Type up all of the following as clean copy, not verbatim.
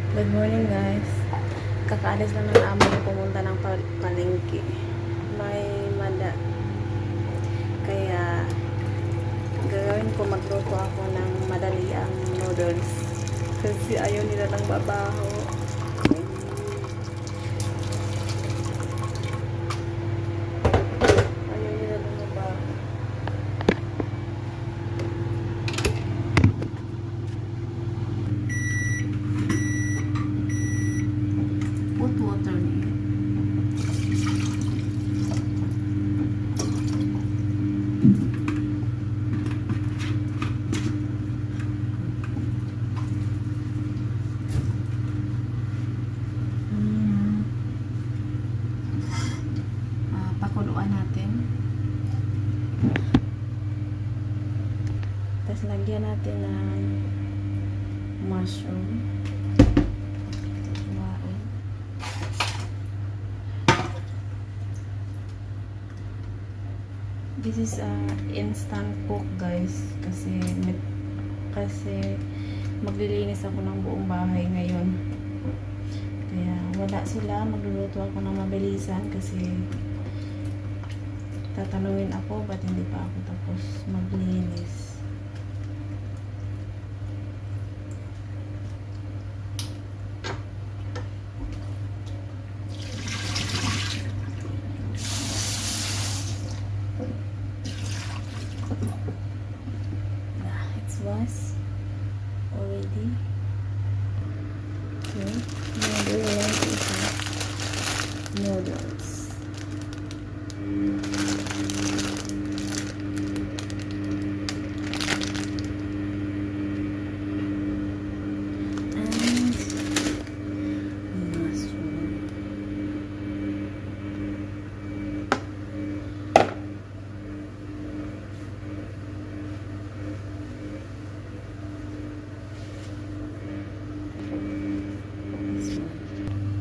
Good morning guys. Kakaalis lang ng amo ko pumunta ng palengke. May mada. Kaya gagawin ko magluto ako ng madaliang noodles. Kasi ayaw nila ng babaho. Ayaw nila ng babaho. Put water niya. Pakuluan natin. Tapos lagyan natin ng mushroom. This is instant cook guys kasi maglilinis ako ng buong bahay ngayon. Kaya wala sila, magluluto ako ng mabilisan kasi tatanungin ako ba't hindi pa ako tapos maglinis. Was already okay. Now we will noodles.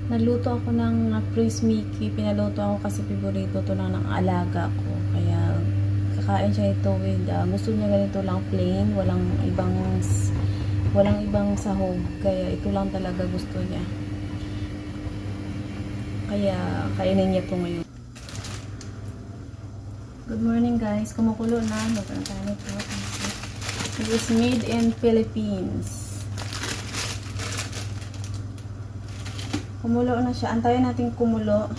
Nagluto ako ng Chris Mickey. Pinaluto ako kasi favorito to lang ng alaga ko. Kaya kakain siya ito with gusto niya ganito lang plain, walang ibang sahog. Kaya ito lang talaga gusto niya. Kaya kainin niya ito ngayon. Good morning guys. Kumukulo na. Magkano tayo nito. It is made in Philippines. Kumulo na siya. Antayin natin kumulo.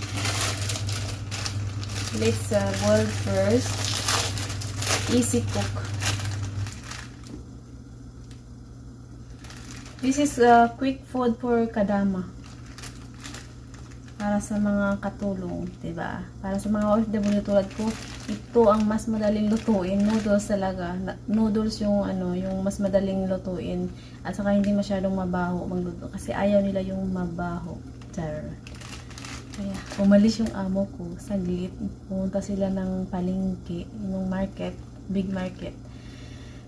Let's boil first. Easy cook. This is quick food for kadama. Para sa mga katulong, diba? Para sa mga OFW tulad ko, ito ang mas madaling lutuin. Noodles talaga. Noodles yung yung mas madaling lutuin. At saka hindi masyadong mabaho magluto. Kasi ayaw nila yung mabaho. Kaya umalis yung amo ko saglit. Pumunta sila ng palengke, yung market, big market.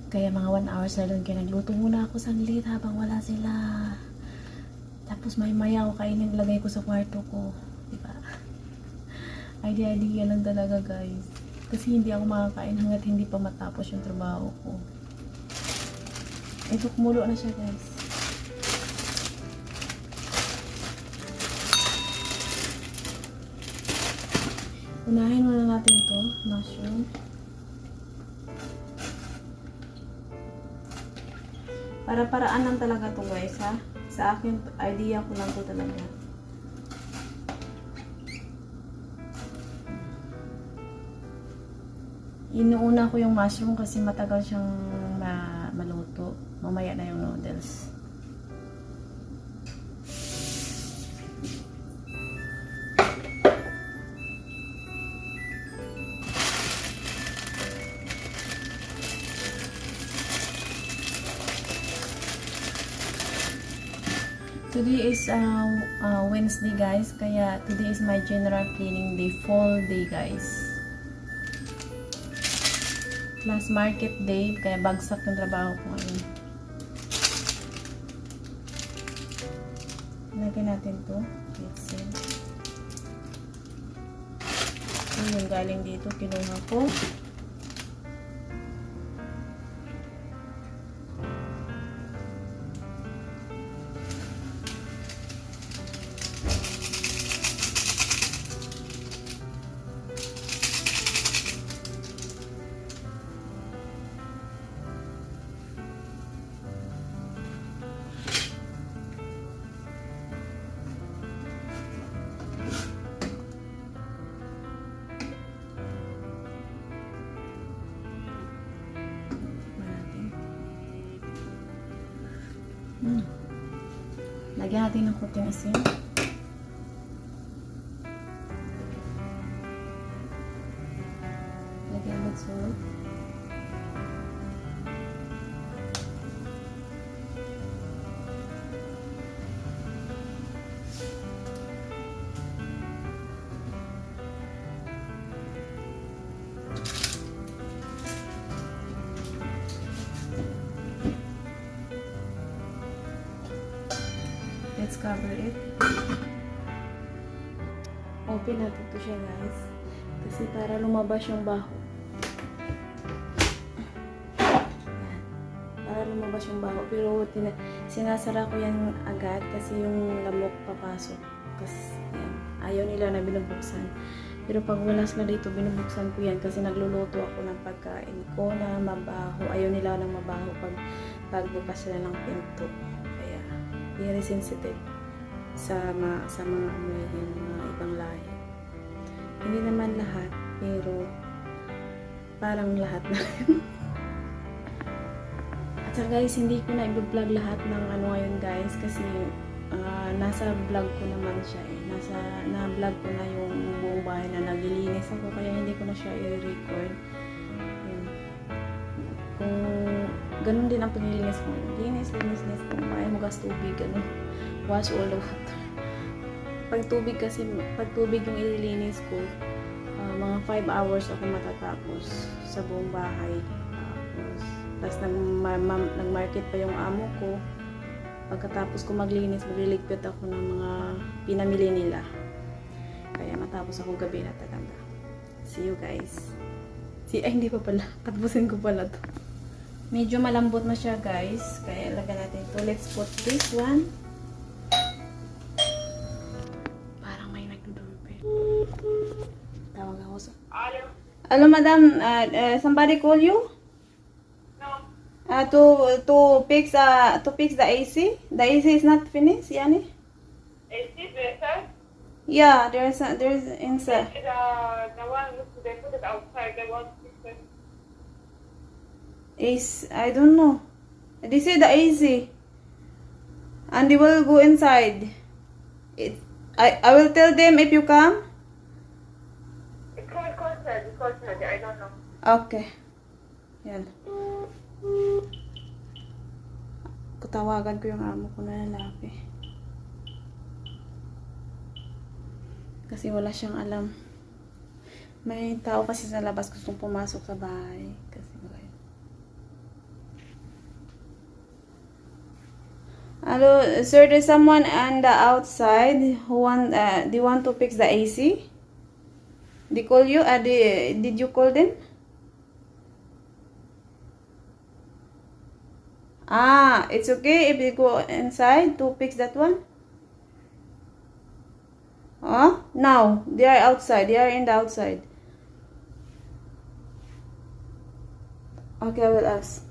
Kaya mga 1 hour sila doon. Kaya nagluto muna ako saglit habang wala sila. Tapos maya ako kainin, lagay ko sa kwarto ko. Diba? Idea lang talaga guys. Kasi hindi ako makakain hanggat hindi pa matapos yung trabaho ko. Ito kumulo na siya guys. Unahin muna natin to, mushroom. Para-paraan lang talaga to guys ha. Sa akin, idea ko lang to talaga. Inuuna ko yung mushroom kasi matagal siyang maluto. Mamaya na yung noodles. Today is Wednesday guys, kaya today is my general cleaning day, full day guys. Last market day, kaya bagsak yung trabaho ko ngayon. Lagyan natin to. Ito yung galing dito, kinuha ko. Lagyan natin ng kunting asin. Lagyan ng salt. Let's cover it. Open natin to siya, guys. Kasi para lumabas yung baho. Yan. Para lumabas yung baho. Pero sinasara ko yan agad kasi yung lamok papasok. Kasi yan. Ayaw nila na binubuksan. Pero pag wala sila dito, binubuksan ko yan kasi nagluluto ako ng pagkain ko na mabaho. Ayaw nila ng mabaho pag bukas sila ng pinto. Very sensitive sa mga amoy yung mga ibang lahi. Hindi naman lahat, pero parang lahat na rin. At saka guys, hindi ko na i-vlog lahat ng ano ngayon guys, kasi nasa vlog ko naman siya eh. Na-vlog ko na yung buong bahay na naglilinis ako, kaya hindi ko na siya i-record. Kung ganun din ang paglilinis ko. Linis kung kaya mo gas tubig, ano, wash all the water. Pag tubig yung ililinis ko, mga 5 hours ako matatapos sa buong bahay. Tapos nag-market pa yung amo ko. Pagkatapos ko maglinis, magliligpit ako ng mga pinamili nila. Kaya matapos ako gabi na talaga. See you guys. Hindi pa pala. Tapusin ko pala to. Medyo malambot na siya guys. Kaya lagyan natin ito. Let's put this one. Parang may nagdudurpe. Tawag ako sa... Hello madam. Somebody call you? No. To fix the AC. The AC is not finished, Yani? Is it better? Yeah, there's inside. The one they put it outside. They want to fix it. I don't know. This is the AC. And they will go inside. I will tell them if you come. Call her. I don't know. Okay. Yan. Kutawagan ko yung amo ko na lalaki. Kasi wala siyang alam. May tao kasi sa labas gustong pumasok sa bahay. Kasi hello, sir, there's someone on the outside who they want to fix the AC. They call you? Did you call them? It's okay if they go inside to fix that one? Now, they are outside. They are in the outside. Okay, I will ask.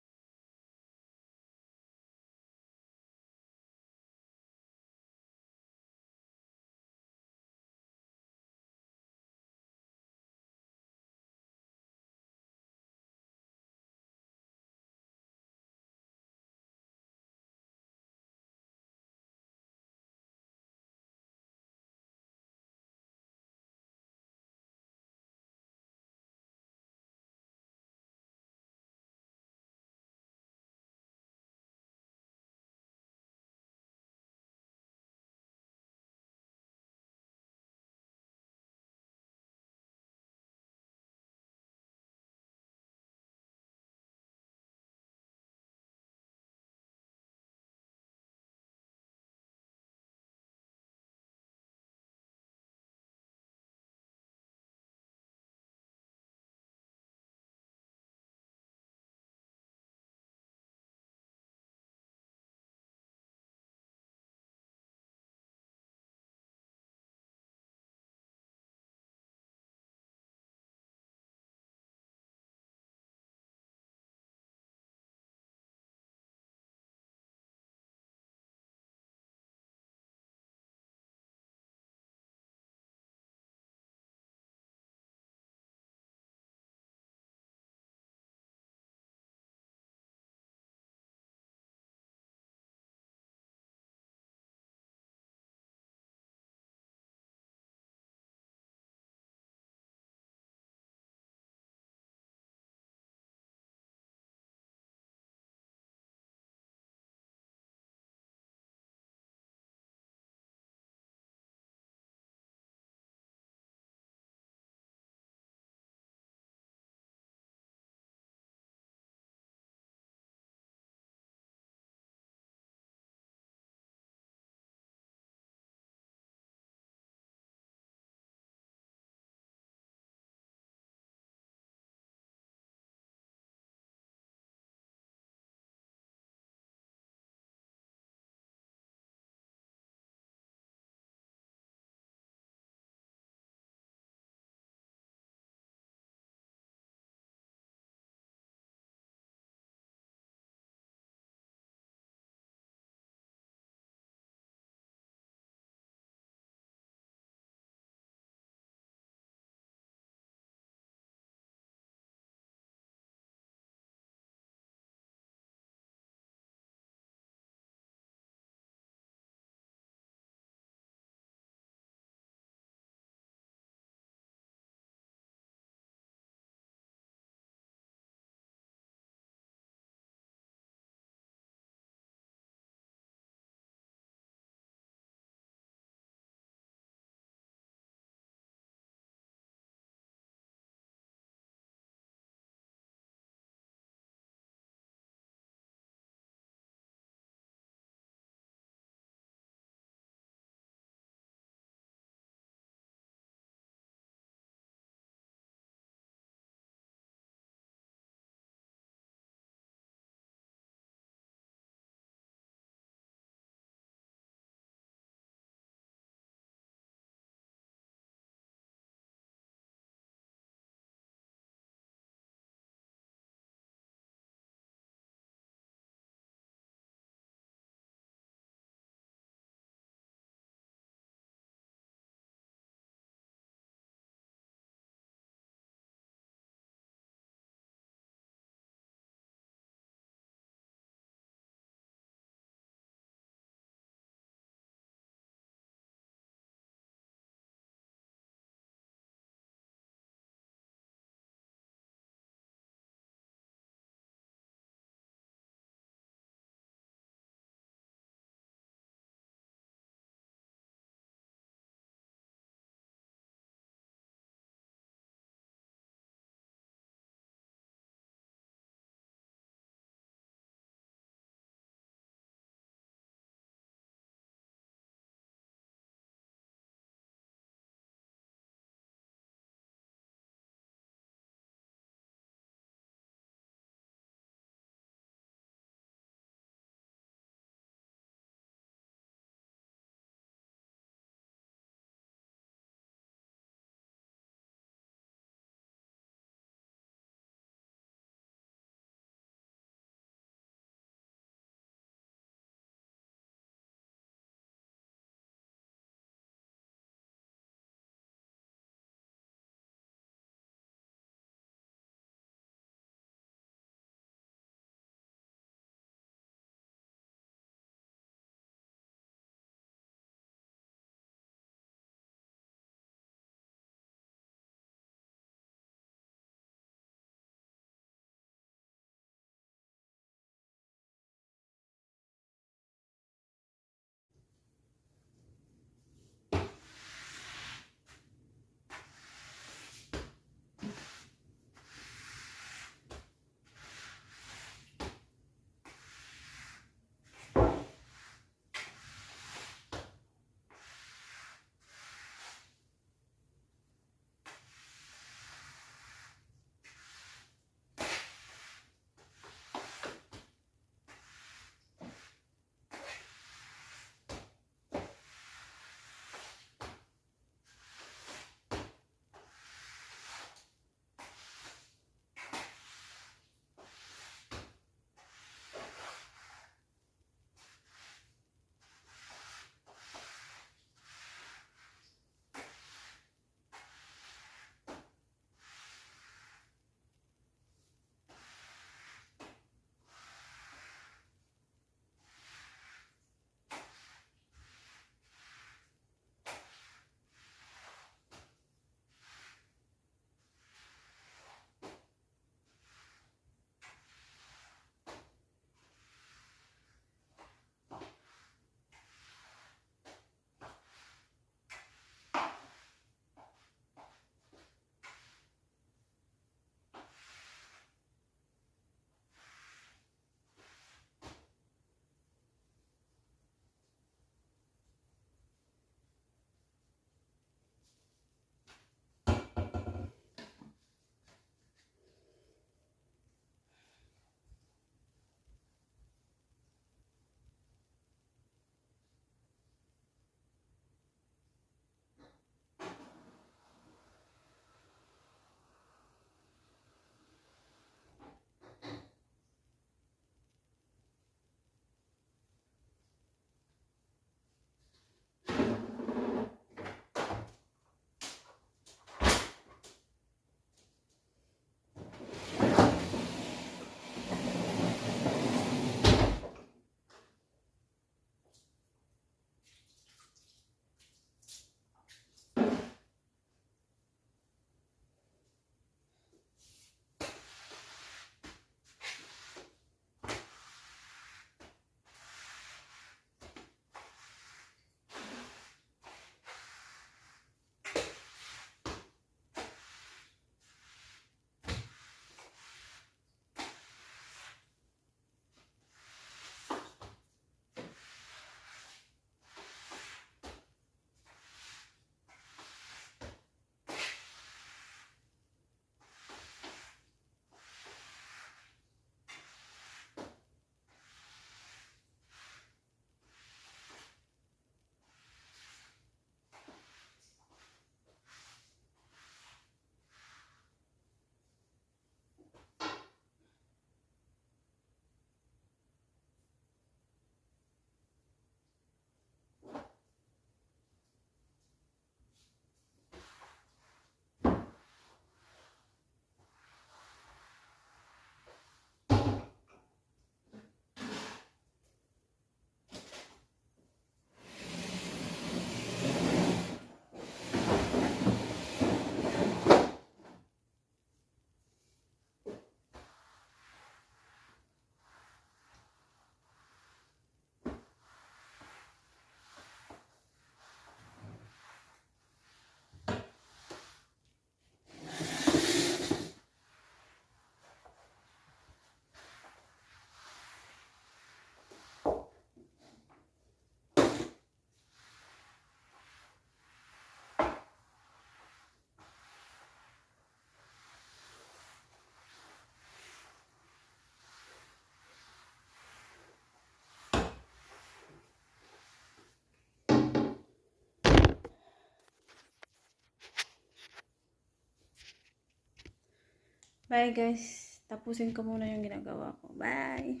Bye guys. Tapusin ko muna yung ginagawa ko. Bye.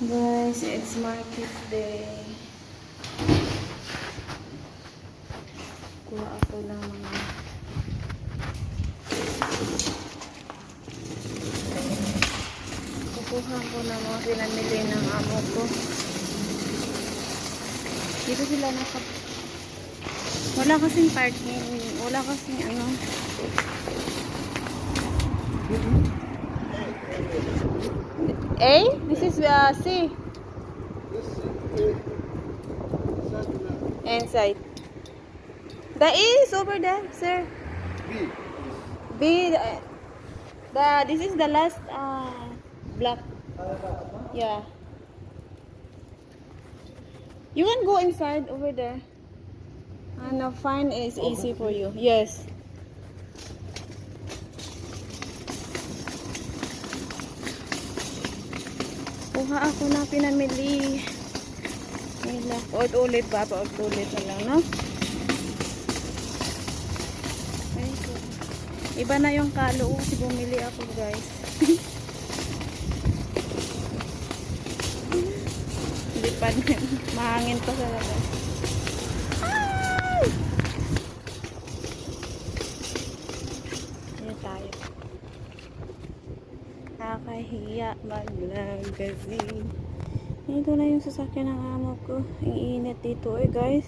Guys, it's market day. Kuha ako ng mga kukuha ko ng mga pinamili ng amo ko. Dito sila wala kasing parking, wala kasing ano. A? This is C. Inside. The A is over there, sir. B. This is the last block. Yeah. You can go inside over there. And find is easy for you. Yes. Kuha ako na pinamili. Nila. Ulit ba? Ulit na lang, no? Ay, iba na yung kalo kasi bumili ako, guys. Lipad na. Mahangin pa sa labas. Ay! Ayan tayo. Nakakahiya mag-vlog kasi ito na yung sasakyan ng amo ko. Ang init dito guys.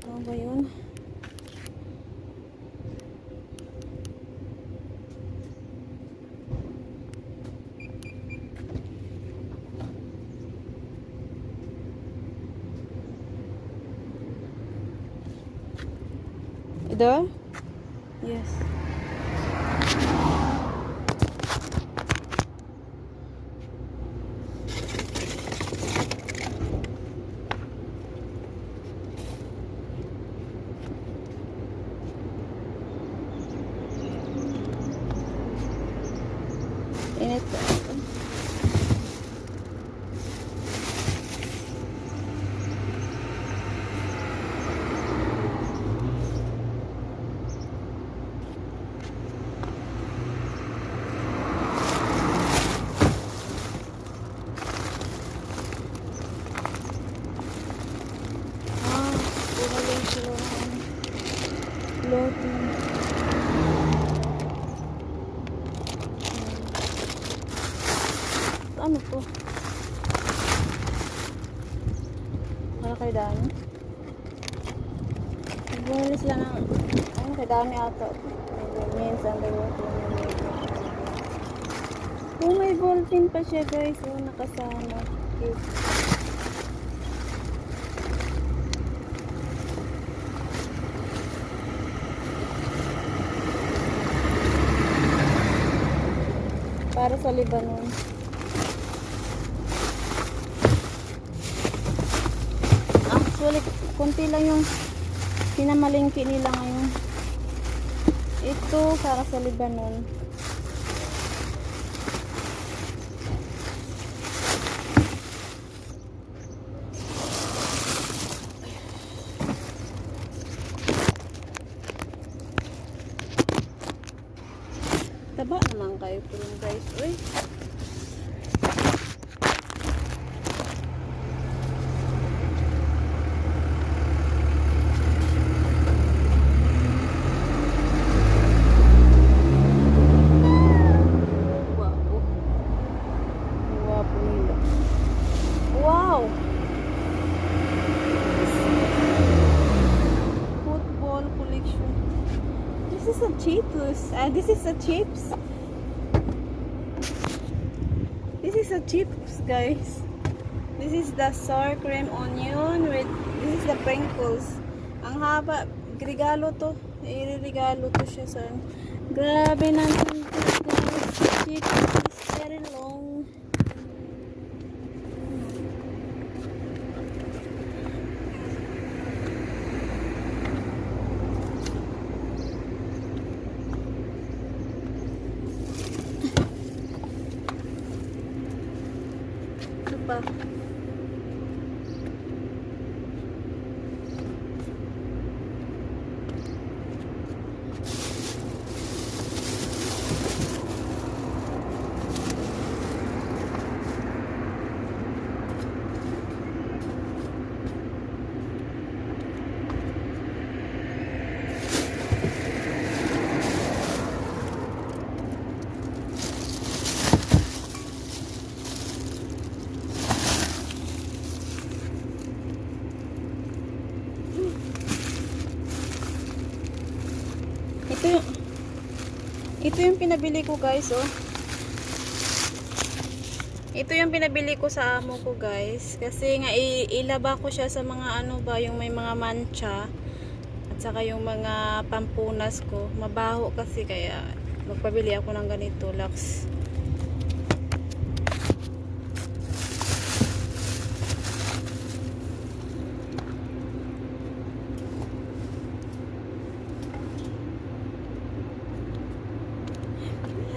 Ano ba yun? Ito? Yes. Init pa ito. Bumaling sila ng floating. Ano to? Wala kay dami. Bumili sila ng ano kay dami ata. Means underwater. Oh, may ballpen pa siya guys. Oh, nakasama. Cute. Para sa Lebanon. Actually, konti lang yung pinamalingki nila ngayon. Ito para sa Lebanon. Taba naman kayo po guys. Uy. Wow! Football collection. This is a Cheetos. This is a chips. This is a chips, guys. This is the sour cream onion with this is the Pringles. Ang haba, regalo to. Iririgalo to siya sa. Grabe natin ito, guys. Chips is very long. Pa. Ito yung pinabili ko guys, oh. Ito yung pinabili ko sa amo ko guys. Kasi nga ilaba ko siya sa mga ano ba, yung may mga mancha. At saka yung mga pampunas ko. Mabaho kasi kaya magpabili ako ng ganito, Lux.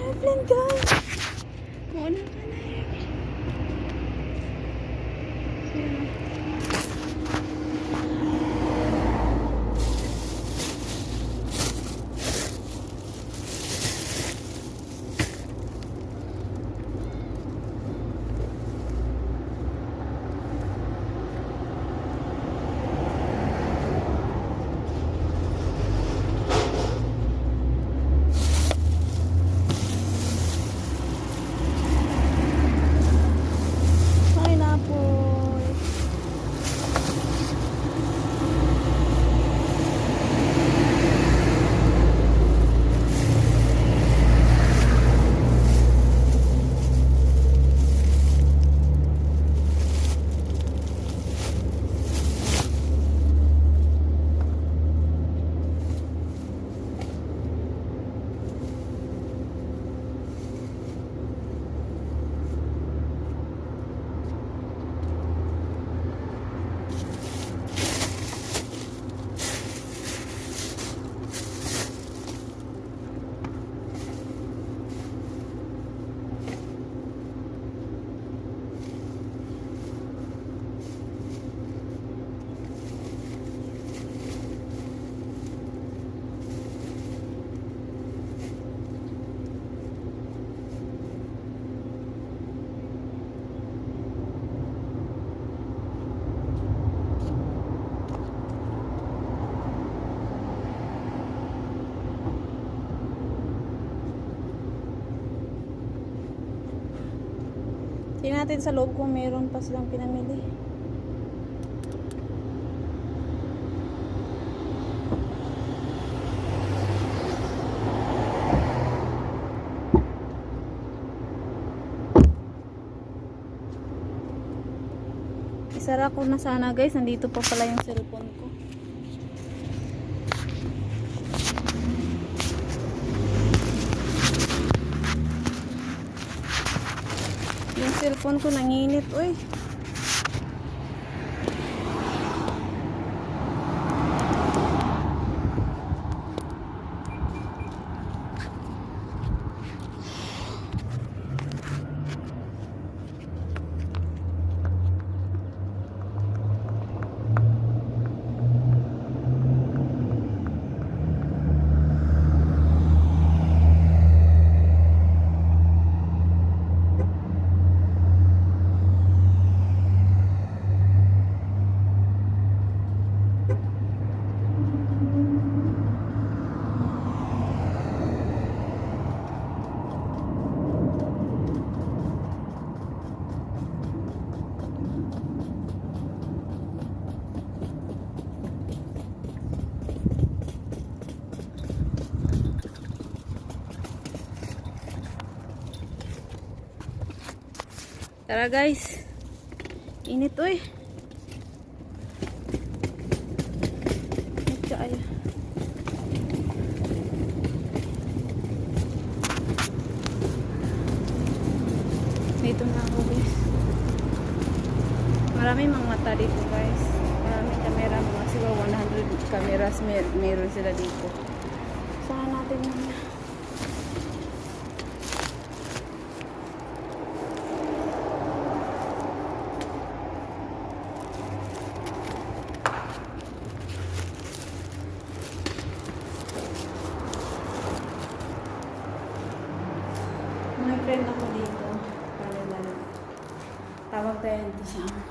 Evelyn guys! Muna ka na yan. Pineapple. Tingnan natin sa loob kung meron pa silang pinamili. Isara ko na sana guys. Nandito pa pala yung cellphone ko. Yung cellphone ko nanginit, uy. Tara guys. Init uy. Ay. Dito na ako guys. Maraming mga mata dito guys. Maraming camera. Mga siguro 100 cameras meron sila dito. Saan natin muna. May friend ako dito. Tawag tayo dito sa ama.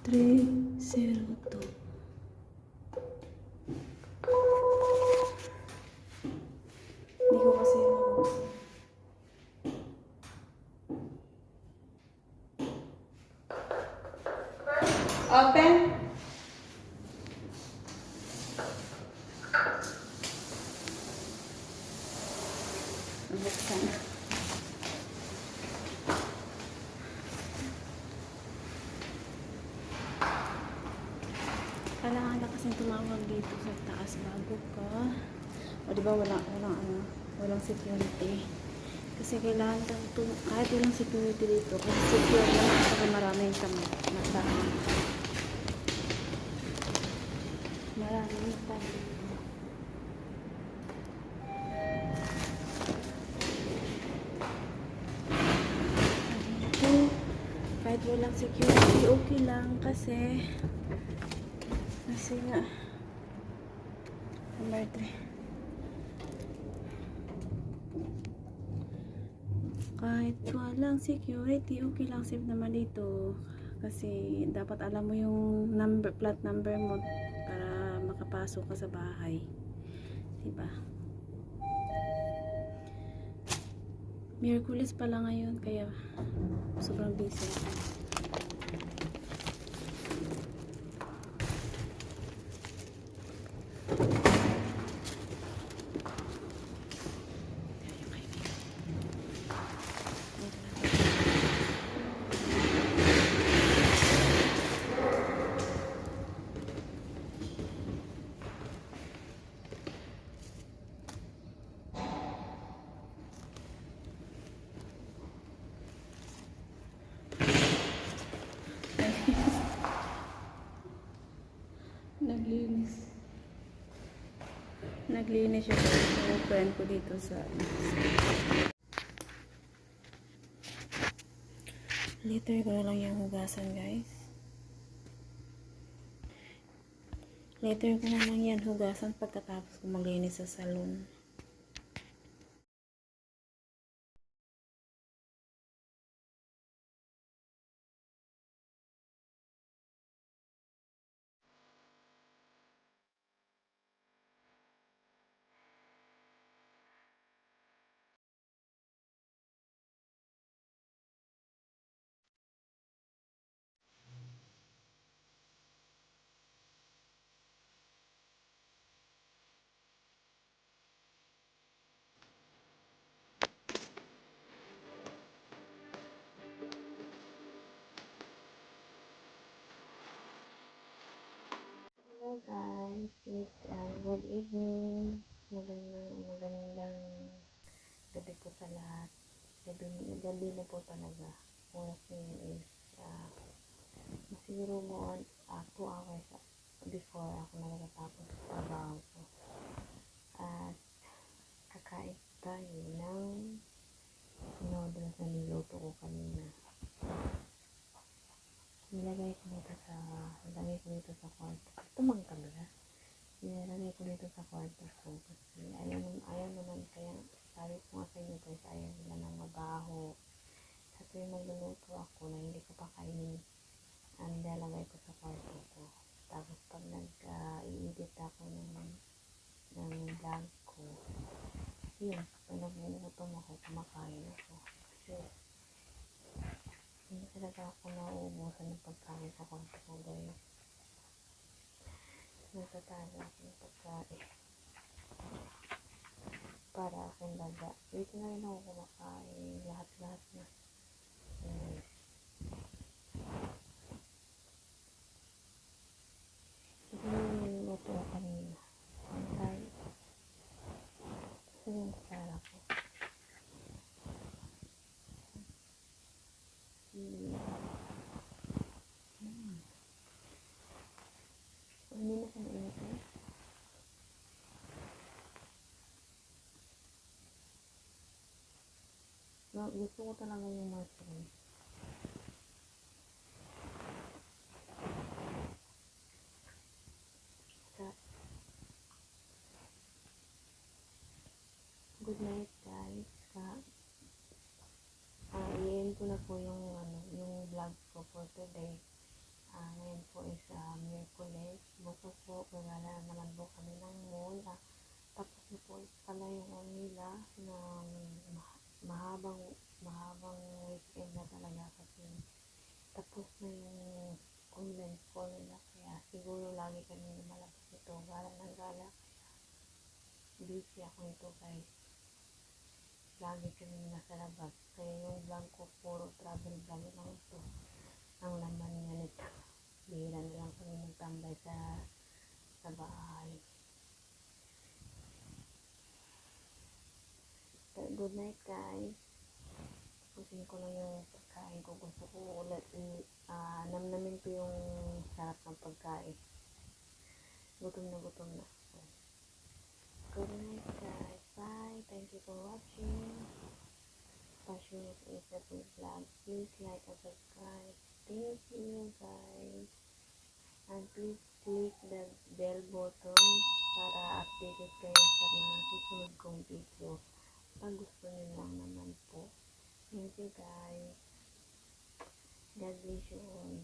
302. Hindi ko kasi mabuksan. Open. Kailangan na kasing tumawag dito sa taas bago ka. O di ba walang security. Kasi kailangan kang kahit walang security dito, kung secure lang kasi maraming tao. Maraming tao. Dito, kahit walang security, okay lang kasi nga number 3. Kahit walang security, okay lang, safe naman dito. Kasi dapat alam mo yung plate number mo para makapasok ka sa bahay. Diba? Miraculous pala ngayon, kaya sobrang busy. Naglinis yung friend ko dito sa later ko na lang yung hugasan, guys. Later ko na lang yan hugasan pagkatapos ko maglinis sa salon. Hello guys, good evening. Magandang gabi po sa lahat. Gabi na po talaga. Oras ngayon is siguro mo 2 hours before ako nakatapos sa trabaho ko. At kakain tayo ng noodles na niluto ko kanina. Nilagay ko dito sa kwarto. Tumang camera. Nilagay ko dito sa kwarto ko kasi ayaw naman, kaya sabi ko nga sa inyo guys, ayaw nila ng mabaho. Sa tuwing magluluto ako na hindi ko pa kainin, nilalagay ko sa kwarto ko. Tapos pag nag-i-edit ako ng vlog ko, yun, pag nagugutom ako, kumakain ako. Kasi hindi talaga ako nauubusan ng pagkain sa kwarto ko guys. Nagtatago ako ng pagkain para aking daga. Dito na rin ako kumakain lahat na. Ito yung niluto ko kanina. Antay. Ito yung kasara ko. Hindi na siya mainit eh. Gusto ko talaga yung mushroom. Good night guys. I-end ko na po yung vlog ko for today. Ngayon po is Miyerkules. Bukas po, gagala naman po kami ng mall. Tapos na po pala yung nila ng mahabang weekend na talaga kasi tapos na yung online school nila. Kaya siguro lagi kami malabas ito. Gala ng gala. Kaya busy ako nito guys. Lagi kami nasa labas. Kaya yung vlog ko puro travel vlog lang ito. Ang laman niya nito. Bihira na lang kami magtambay sa Good night, guys. Tapusin ko lang yung pagkain ko. Gusto ko ulit namnamin ko yung sarap ng pagkain. Gutom na ako. Good night, guys. Bye. Thank you for watching. Passionate Isabel Vlog. Please like and subscribe. Thank you, guys. And please click the bell button para updated kayo sa mga susunod kong video. Pag gusto nyo lang naman po. Thank you, guys. God bless you all.